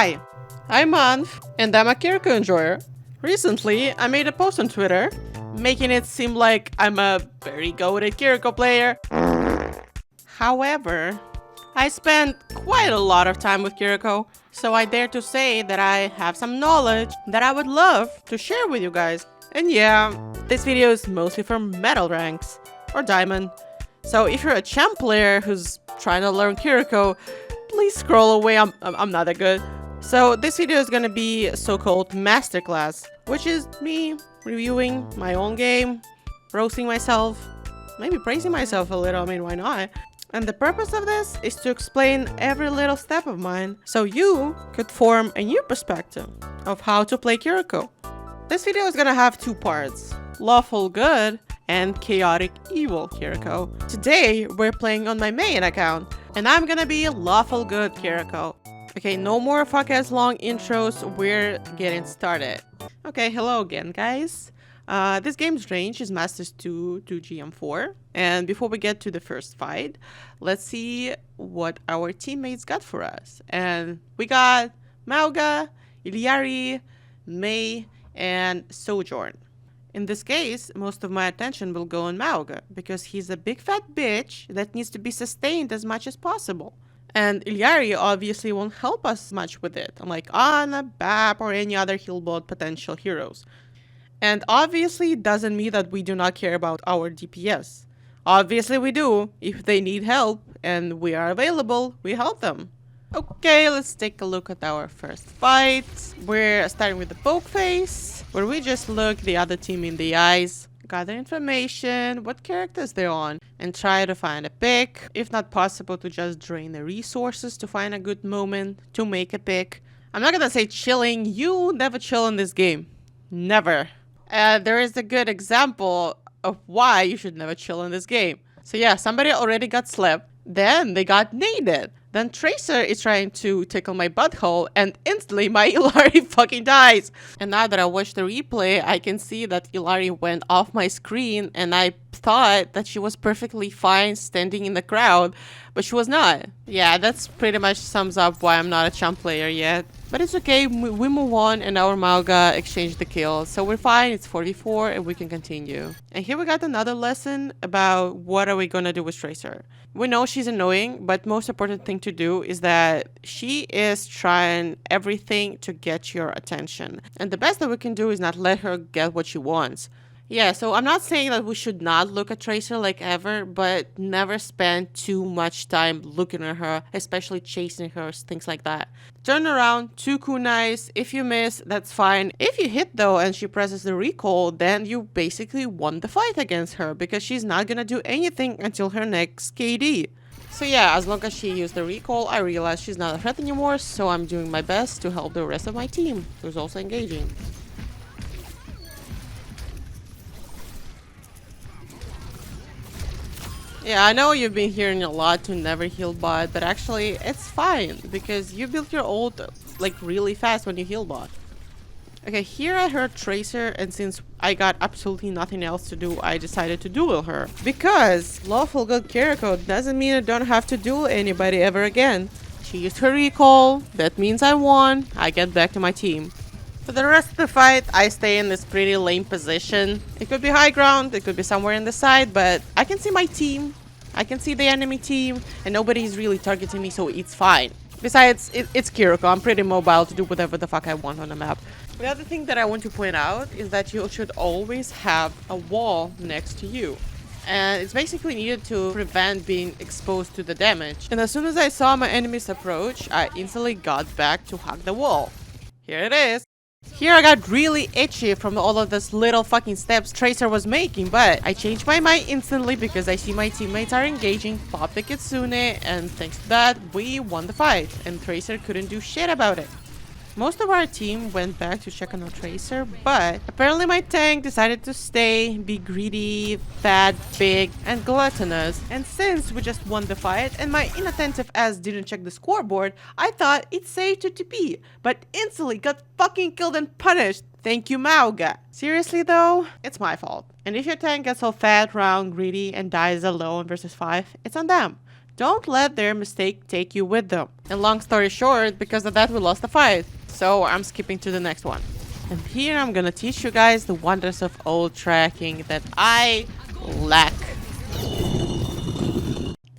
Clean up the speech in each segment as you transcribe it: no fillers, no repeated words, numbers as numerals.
Hi, I'm Manf, and I'm a Kiriko enjoyer. Recently, I made a post on Twitter, making it seem like I'm a very goated Kiriko player. However, I spent quite a lot of time with Kiriko, so I dare to say that I have some knowledge that I would love to share with you guys. And yeah, this video is mostly for metal ranks, or diamond. So if you're a champ player who's trying to learn Kiriko, please scroll away, I'm not that good. So this video is gonna be a so-called masterclass, which is me reviewing my own game, roasting myself, maybe praising myself a little, I mean, why not? And the purpose of this is to explain every little step of mine, so you could form a new perspective of how to play Kiriko. This video is gonna have two parts, Lawful Good and Chaotic Evil Kiriko. Today, we're playing on my main account, and I'm gonna be Lawful Good Kiriko. Okay, no more fuck-ass long intros, we're getting started. Okay, hello again, guys. This game's range is Masters 2 to GM4, and before we get to the first fight, let's see what our teammates got for us. And we got Mauga, Iliari, Mei, and Sojourn. In this case, most of my attention will go on Mauga, because he's a big fat bitch that needs to be sustained as much as possible. And Iliari obviously won't help us much with it, unlike Ana, Bap, or any other heal bot potential heroes. And obviously it doesn't mean that we do not care about our DPS. Obviously we do. If they need help and we are available, we help them. Okay, let's take a look at our first fight. We're starting with the poke phase, where we just look the other team in the eyes, gather information, what characters they're on, and try to find a pick. If not possible, to just drain the resources to find a good moment to make a pick. I'm not gonna say chilling, you never chill in this game. Never. There is a good example of why you should never chill in this game. So yeah, somebody already got slept, then they got naded. Then Tracer is trying to tickle my butthole, and instantly my Ilari fucking dies. And now that I watched the replay, I can see that Ilari went off my screen, and I thought that she was perfectly fine standing in the crowd, but she was not. Yeah, that's pretty much sums up why I'm not a champ player yet. But it's okay, we move on, and our Mauga exchanged the kills, so we're fine, it's 44, and we can continue. And here we got another lesson about what are we gonna do with Tracer. We know she's annoying, but most important thing to do is that she is trying everything to get your attention. And the best that we can do is not let her get what she wants. Yeah, so I'm not saying that we should not look at Tracer like ever, but never spend too much time looking at her, especially chasing her, things like that. Turn around, 2 kunais, if you miss, that's fine. If you hit though and she presses the recall, then you basically won the fight against her, because she's not gonna do anything until her next KD. So yeah, as long as she used the recall, I realized she's not a threat anymore, so I'm doing my best to help the rest of my team, who's also engaging. Yeah, I know you've been hearing a lot to never heal bot, but actually it's fine because you built your ult like really fast when you heal bot. Okay, here I heard Tracer, and since I got absolutely nothing else to do, I decided to duel her. Because Lawful Good Kiriko doesn't mean I don't have to duel anybody ever again. She used her recall, that means I won, I get back to my team. For the rest of the fight, I stay in this pretty lame position. It could be high ground, it could be somewhere in the side, but I can see my team, I can see the enemy team, and nobody's really targeting me, so it's fine. Besides, it's Kiriko, I'm pretty mobile to do whatever the fuck I want on the map. The other thing that I want to point out is that you should always have a wall next to you. And it's basically needed to prevent being exposed to the damage. And as soon as I saw my enemies approach, I instantly got back to hug the wall. Here it is. Here I got really itchy from all of those little fucking steps Tracer was making, but I changed my mind instantly because I see my teammates are engaging, pop the Kitsune, and thanks to that, we won the fight, and Tracer couldn't do shit about it. Most of our team went back to check on our Tracer, but apparently my tank decided to stay, be greedy, fat, big, and gluttonous. And since we just won the fight and my inattentive ass didn't check the scoreboard, I thought it's safe to TP, but instantly got fucking killed and punished. Thank you, Mauga. Seriously though, it's my fault. And if your tank gets all fat, round, greedy, and dies alone versus 5, it's on them. Don't let their mistake take you with them. And long story short, because of that we lost the fight. So I'm skipping to the next one. And here I'm gonna teach you guys the wonders of ult tracking that I lack.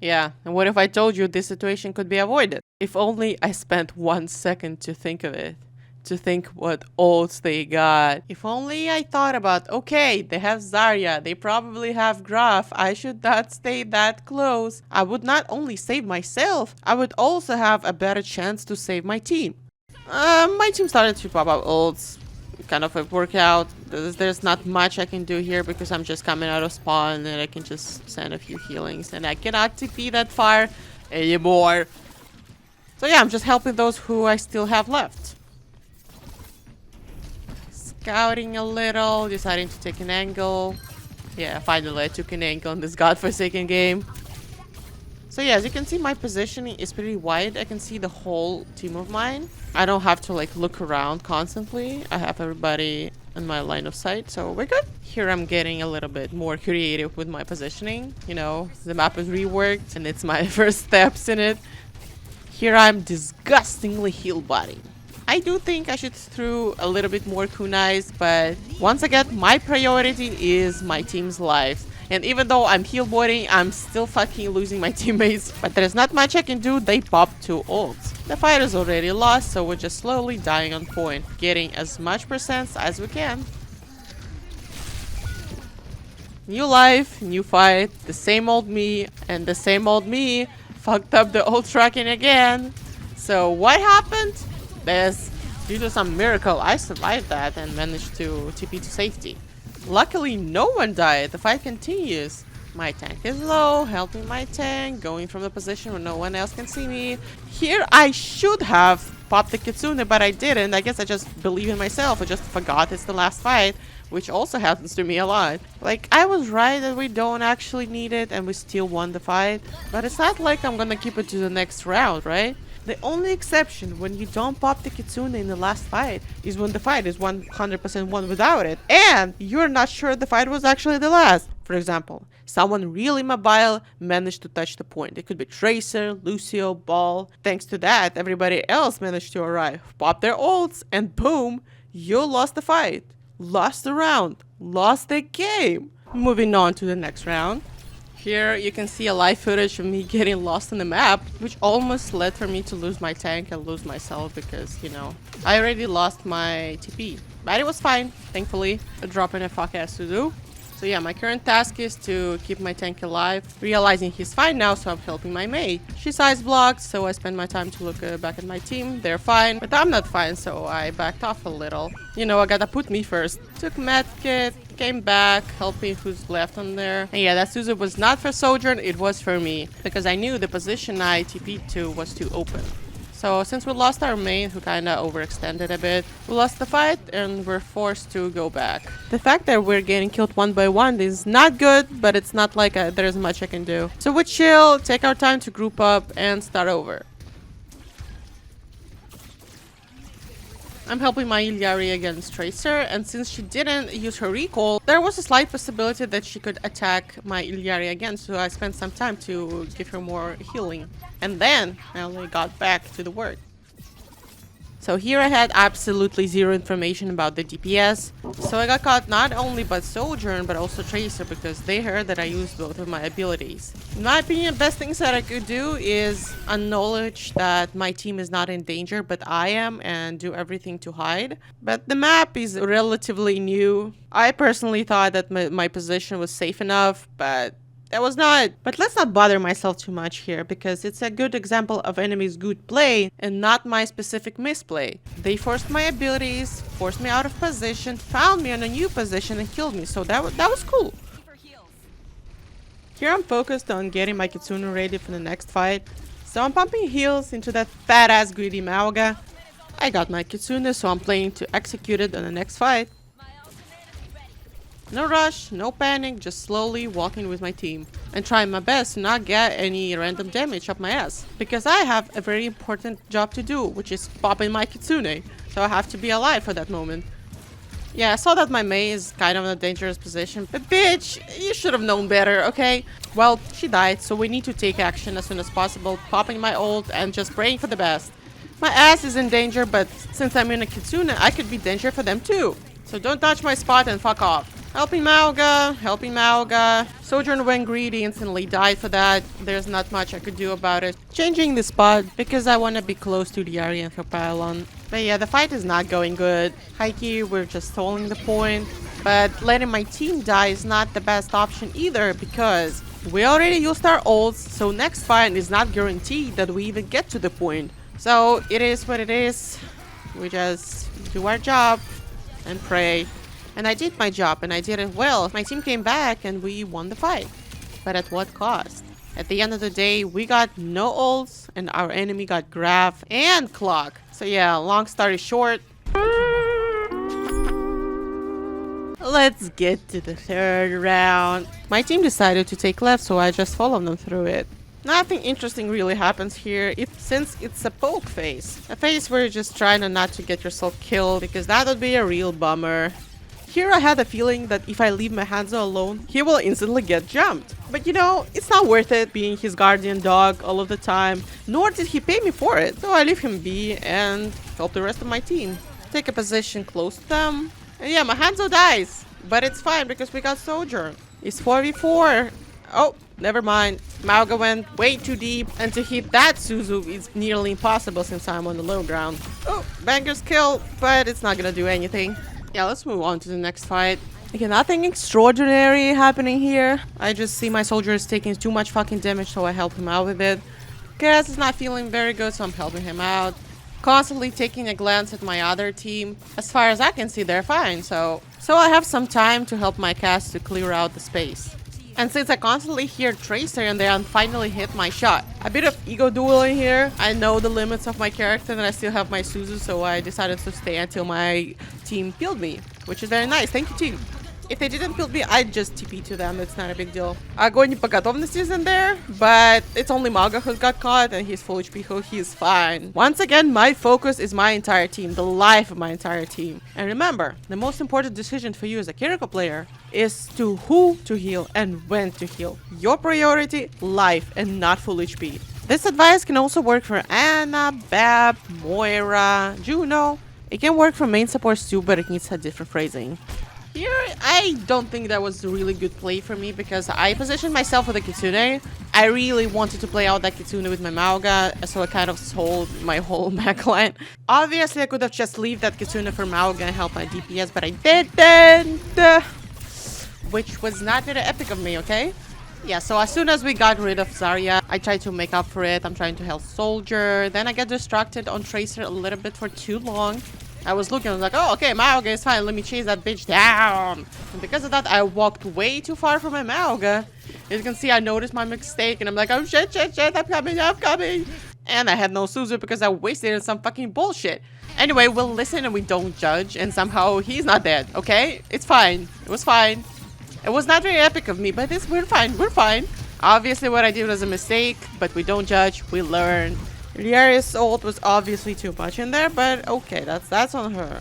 Yeah, and what if I told you this situation could be avoided? If only I spent 1 second to think of it. To think what ults they got. If only I thought about, okay, they have Zarya, they probably have Graph, I should not stay that close. I would not only save myself, I would also have a better chance to save my team. My team started to pop up ults. Kind of a workout. There's not much I can do here because I'm just coming out of spawn and I can just send a few healings and I cannot TP that far anymore. So yeah, I'm just helping those who I still have left. Scouting a little, deciding to take an angle. Yeah, finally I took an angle in this godforsaken game. So yeah, as you can see, my positioning is pretty wide. I can see the whole team of mine. I don't have to like look around constantly. I have everybody in my line of sight, so we're good. Here I'm getting a little bit more creative with my positioning. You know, the map is reworked and it's my first steps in it. Here I'm disgustingly heal botting. I do think I should throw a little bit more kunais, but once again, my priority is my team's lives. And even though I'm heal boarding, I'm still fucking losing my teammates. But there's not much I can do, they pop 2 ults. The fight is already lost, so we're just slowly dying on point, getting as much percents as we can. New life, new fight, the same old me, and the same old me fucked up the ult tracking again. So what happened? Due to some miracle, I survived that and managed to TP to safety. Luckily, no one died. The fight continues. My tank is low, helping my tank, going from the position where no one else can see me. Here, I should have popped the Kitsune, but I didn't. I guess I just believe in myself. I just forgot it's the last fight, which also happens to me a lot. Like, I was right that we don't actually need it, and we still won the fight. But it's not like I'm gonna keep it to the next round, right? The only exception when you don't pop the Kitsune in the last fight is when the fight is 100% won without it, and you're not sure the fight was actually the last. For example, someone really mobile managed to touch the point. It could be Tracer, Lucio, Ball. Thanks to that, everybody else managed to arrive, pop their ults, and boom, you lost the fight, lost the round, lost the game. Moving on to the next round. Here you can see a live footage of me getting lost on the map, which almost led for me to lose my tank and lose myself because, you know, I already lost my TP. But it was fine, thankfully. A drop in a fuck ass to do. So yeah, my current task is to keep my tank alive, realizing he's fine now, so I'm helping my mate. She's ice blocked, so I spend my time to look back at my team. They're fine, but I'm not fine, so I backed off a little. You know, I gotta put me first. Took medkit, came back, helping who's left on there. And yeah, that Suzu was not for Sojourn, it was for me, because I knew the position I TP'd to was too open. So since we lost our main, who kinda overextended a bit, we lost the fight and we're forced to go back. The fact that we're getting killed one by one is not good, but it's not like there's much I can do. So we chill, take our time to group up and start over. I'm helping my Illari against Tracer, and since she didn't use her recall, there was a slight possibility that she could attack my Illari again, so I spent some time to give her more healing. And then I only got back to the work. So here I had absolutely zero information about the DPS, so I got caught not only by Sojourn but also Tracer because they heard that I used both of my abilities. In my opinion, best things that I could do is acknowledge that my team is not in danger but I am and do everything to hide. But the map is relatively new. I personally thought that my position was safe enough, but that was not. But let's not bother myself too much here because it's a good example of enemy's good play and not my specific misplay. They forced my abilities, forced me out of position, found me in a new position and killed me, so that was cool. Here I'm focused on getting my Kitsune ready for the next fight, so I'm pumping heals into that fat ass greedy Mauga. I got my Kitsune, so I'm planning to execute it on the next fight. No rush, no panic, just slowly walking with my team and trying my best to not get any random damage up my ass. Because I have a very important job to do, which is popping my Kitsune, so I have to be alive for that moment. Yeah, I saw that my Mei is kind of in a dangerous position, but bitch, you should have known better, okay? Well, she died, so we need to take action as soon as possible, popping my ult and just praying for the best. My ass is in danger, but since I'm in a Kitsune, I could be danger for them too. So don't touch my spot and fuck off. Helping Mauga, helping Mauga. Sojourn went greedy, instantly died for that. There's not much I could do about it. Changing the spot because I want to be close to the Aryan for pylon. But yeah, the fight is not going good. Heike, we're just stalling the point. But letting my team die is not the best option either because we already used our ults, so next fight is not guaranteed that we even get to the point. So it is what it is. We just do our job and pray. And I did my job, and I did it well. My team came back, and we won the fight. But at what cost? At the end of the day, we got no ults, and our enemy got Graph and Clock. So yeah, long story short. Let's get to the third round. My team decided to take left, so I just followed them through it. Nothing interesting really happens here, since it's a poke phase. A phase where you're just trying not to get yourself killed, because that would be a real bummer. Here I had a feeling that if I leave my Hanzo alone, he will instantly get jumped. But you know, it's not worth it being his guardian dog all of the time, nor did he pay me for it. So I leave him be and help the rest of my team. Take a position close to them. And yeah, my Hanzo dies, but it's fine because we got Sojourn. It's 4v4. Oh, never mind. Mauga went way too deep, and to hit that Suzu is nearly impossible since I'm on the low ground. Oh, Banger's kill, but it's not gonna do anything. Yeah, let's move on to the next fight. Okay, nothing extraordinary happening here. I just see my soldiers taking too much fucking damage, so I help him out with it. Cass is not feeling very good, so I'm helping him out. Constantly taking a glance at my other team. As far as I can see, they're fine, so I have some time to help my Cass to clear out the space. And since I constantly hear Tracer and they finally hit my shot. A bit of ego dueling here. I know the limits of my character and I still have my Suzu, so I decided to stay until my team killed me. Which is very nice. Thank you, team. If they didn't kill me, I'd just TP to them. It's not a big deal. Огонь по готовности is in there, but it's only Mauga who got caught and he's full HP, so he's fine. Once again, my focus is my entire team, the life of my entire team. And remember, the most important decision for you as a Kiriko player is to who to heal and when to heal. Your priority, life and not full HP. This advice can also work for Anna, Bab, Moira, Juno. It can work for main supports too, but it needs a different phrasing. Here, I don't think that was a really good play for me because I positioned myself with a Kitsune. I really wanted to play out that Kitsune with my Mauga, so I kind of sold my whole backline. Obviously, I could have just leave that Kitsune for Mauga and help my DPS, but I didn't. Which was not very epic of me, okay? Yeah, so as soon as we got rid of Zarya, I tried to make up for it. I'm trying to help Soldier. Then I get distracted on Tracer a little bit for too long. I was looking, I was like, oh, okay, Mauga is fine. Let me chase that bitch down. And because of that, I walked way too far from my Mauga. As you can see, I noticed my mistake, and I'm like, oh, shit, I'm coming. And I had no Suzu because I wasted it on some fucking bullshit. Anyway, we'll listen and we don't judge, and somehow he's not dead, okay? It's fine. It was fine. It was not very epic of me, but we're fine. Obviously, what I did was a mistake, but we don't judge, we learn. Liaria's ult was obviously too much in there, but okay, that's on her.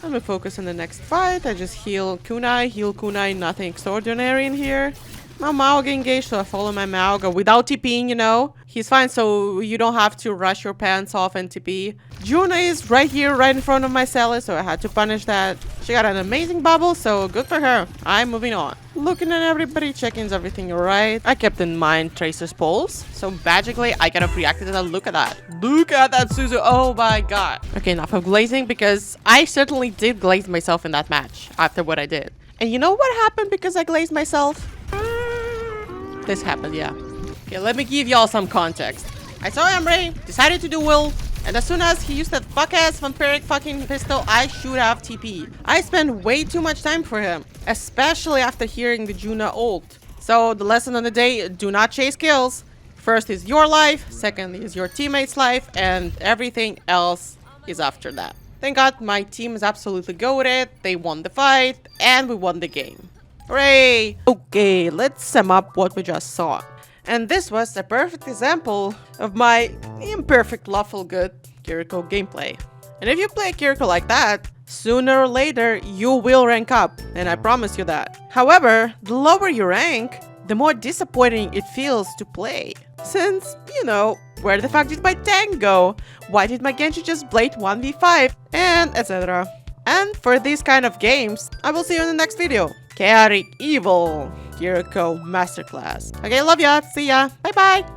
Let me focus on the next fight. I just heal Kunai, nothing extraordinary in here. My Mauga engaged, so I follow my Mauga without TPing, you know. He's fine, so you don't have to rush your pants off and TP. Juna is right here, right in front of my Sally, so I had to punish that. She got an amazing bubble, so good for her. I'm moving on. Looking at everybody, checking is everything alright. I kept in mind Tracer's pulse, so magically I kind of reacted to that. Look at that. Look at that, Suzu. Oh my god. Okay, enough of glazing, because I certainly did glaze myself in that match after what I did. And you know what happened because I glazed myself? This happened, yeah. Okay, let me give y'all some context. I saw Emre, decided to do Will, and as soon as he used that fuck-ass vampiric fucking pistol, I shoot off TP. I spent way too much time for him, especially after hearing the Juna ult. So the lesson of the day, do not chase kills. First is your life, second is your teammate's life, and everything else is after that. Thank God my team is absolutely goated, they won the fight, and we won the game. Hooray! Okay, let's sum up what we just saw. And this was a perfect example of my imperfect lawful good Kiriko gameplay. And if you play Kiriko like that, Sooner or later, you will rank up, and I promise you that. However, the lower you rank, the more disappointing it feels to play. Since, where the fuck did my tank go? Why did my Genji just blade 1v5? And etc. And for these kind of games, I will see you in the next video. Chaotic Evil Kiriko Masterclass. Okay, love ya. See ya. Bye bye.